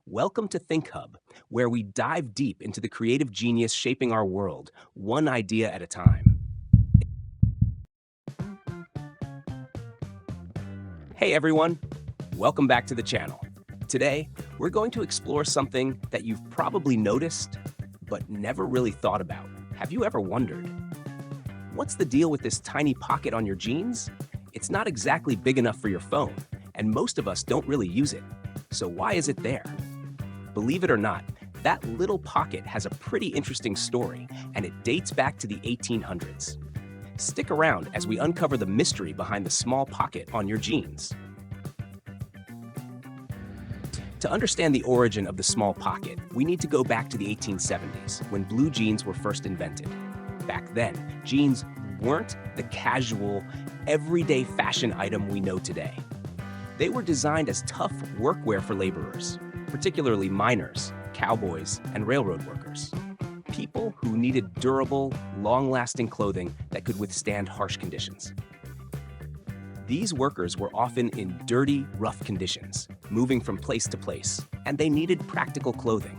Welcome to Think Hub, where we dive deep into the creative genius shaping our world, one idea at a time. Hey everyone, welcome back to the channel. Today, we're going to explore something that you've probably noticed, but never really thought about. Have you ever wondered? What's the deal with this tiny pocket on your jeans? It's not exactly big enough for your phone, and most of us don't really use it. So why is it there? Believe it or not, that little pocket has a pretty interesting story, and it dates back to the 1800s. Stick around as we uncover the mystery behind the small pocket on your jeans. To understand the origin of the small pocket, we need to go back to the 1870s, when blue jeans were first invented. Back then, jeans weren't the casual, everyday fashion item we know today. They were designed as tough workwear for laborers, particularly miners, cowboys, and railroad workers. People who needed durable, long-lasting clothing that could withstand harsh conditions. These workers were often in dirty, rough conditions, moving from place to place, and they needed practical clothing.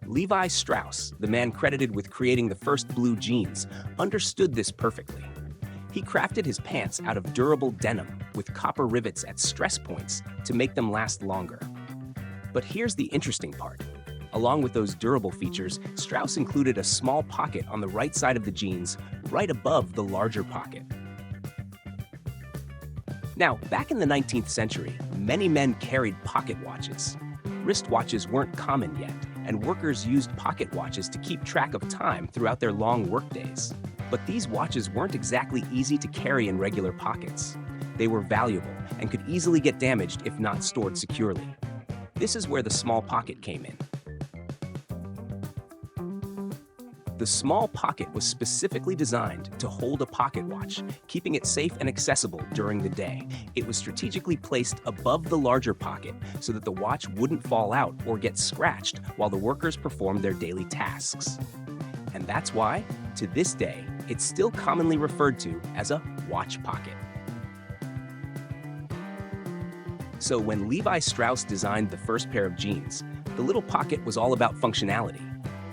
Levi Strauss, the man credited with creating the first blue jeans, understood this perfectly. He crafted his pants out of durable denim with copper rivets at stress points to make them last longer. But here's the interesting part. Along with those durable features, Strauss included a small pocket on the right side of the jeans, right above the larger pocket. Now, back in the 19th century, many men carried pocket watches. Wristwatches weren't common yet, and workers used pocket watches to keep track of time throughout their long workdays. But these watches weren't exactly easy to carry in regular pockets. They were valuable and could easily get damaged if not stored securely. This is where the small pocket came in. The small pocket was specifically designed to hold a pocket watch, keeping it safe and accessible during the day. It was strategically placed above the larger pocket so that the watch wouldn't fall out or get scratched while the workers performed their daily tasks. And that's why, to this day, it's still commonly referred to as a watch pocket. So when Levi Strauss designed the first pair of jeans, the little pocket was all about functionality.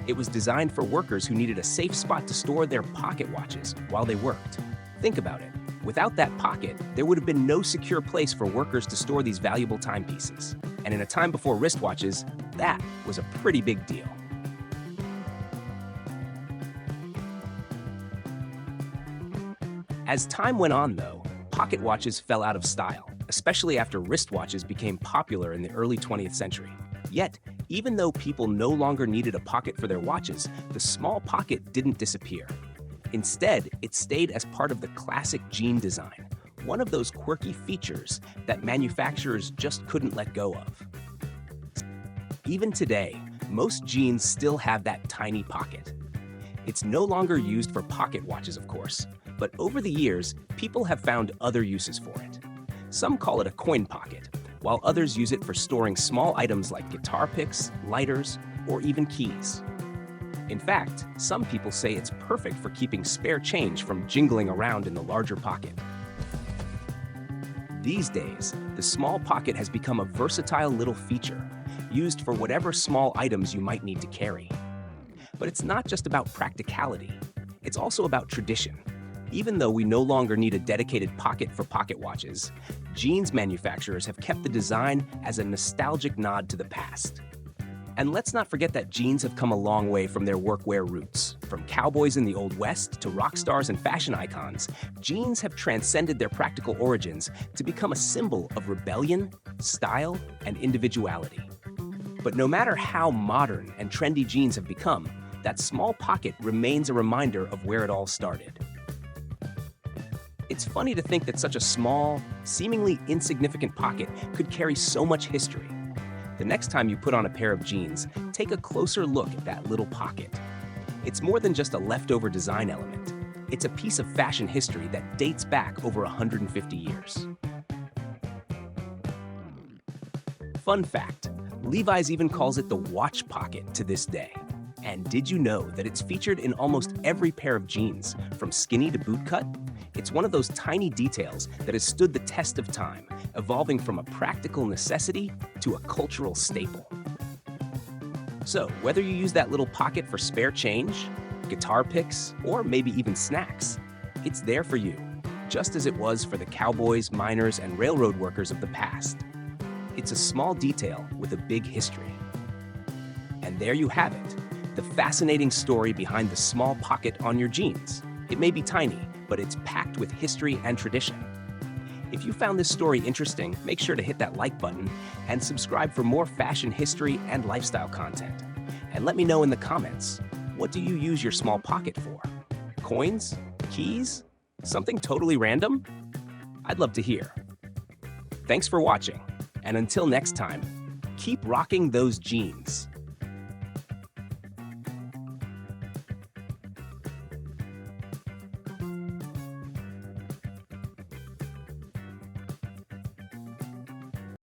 It was designed for workers who needed a safe spot to store their pocket watches while they worked. Think about it. Without that pocket, there would have been no secure place for workers to store these valuable timepieces. And in a time before wristwatches, that was a pretty big deal. As time went on, though, pocket watches fell out of style, especially after wristwatches became popular in the early 20th century. Yet, even though people no longer needed a pocket for their watches, the small pocket didn't disappear. Instead, it stayed as part of the classic jean design, one of those quirky features that manufacturers just couldn't let go of. Even today, most jeans still have that tiny pocket. It's no longer used for pocket watches, of course, but over the years, people have found other uses for it. Some call it a coin pocket, while others use it for storing small items like guitar picks, lighters, or even keys. In fact, some people say it's perfect for keeping spare change from jingling around in the larger pocket. These days, the small pocket has become a versatile little feature, used for whatever small items you might need to carry. But it's not just about practicality, it's also about tradition. Even though we no longer need a dedicated pocket for pocket watches, jeans manufacturers have kept the design as a nostalgic nod to the past. And let's not forget that jeans have come a long way from their workwear roots. From cowboys in the Old West to rock stars and fashion icons, jeans have transcended their practical origins to become a symbol of rebellion, style, and individuality. But no matter how modern and trendy jeans have become, that small pocket remains a reminder of where it all started. It's funny to think that such a small, seemingly insignificant pocket could carry so much history. The next time you put on a pair of jeans, take a closer look at that little pocket. It's more than just a leftover design element. It's a piece of fashion history that dates back over 150 years. Fun fact, Levi's even calls it the watch pocket to this day. And did you know that it's featured in almost every pair of jeans, from skinny to bootcut? It's one of those tiny details that has stood the test of time, evolving from a practical necessity to a cultural staple. So, whether you use that little pocket for spare change, guitar picks, or maybe even snacks, it's there for you, just as it was for the cowboys, miners, and railroad workers of the past. It's a small detail with a big history. And there you have it, the fascinating story behind the small pocket on your jeans. It may be tiny, but it's packed with history and tradition. If you found this story interesting, make sure to hit that like button and subscribe for more fashion history and lifestyle content. And let me know in the comments, what do you use your small pocket for? Coins? Keys? Something totally random? I'd love to hear. Thanks for watching, and until next time, keep rocking those jeans.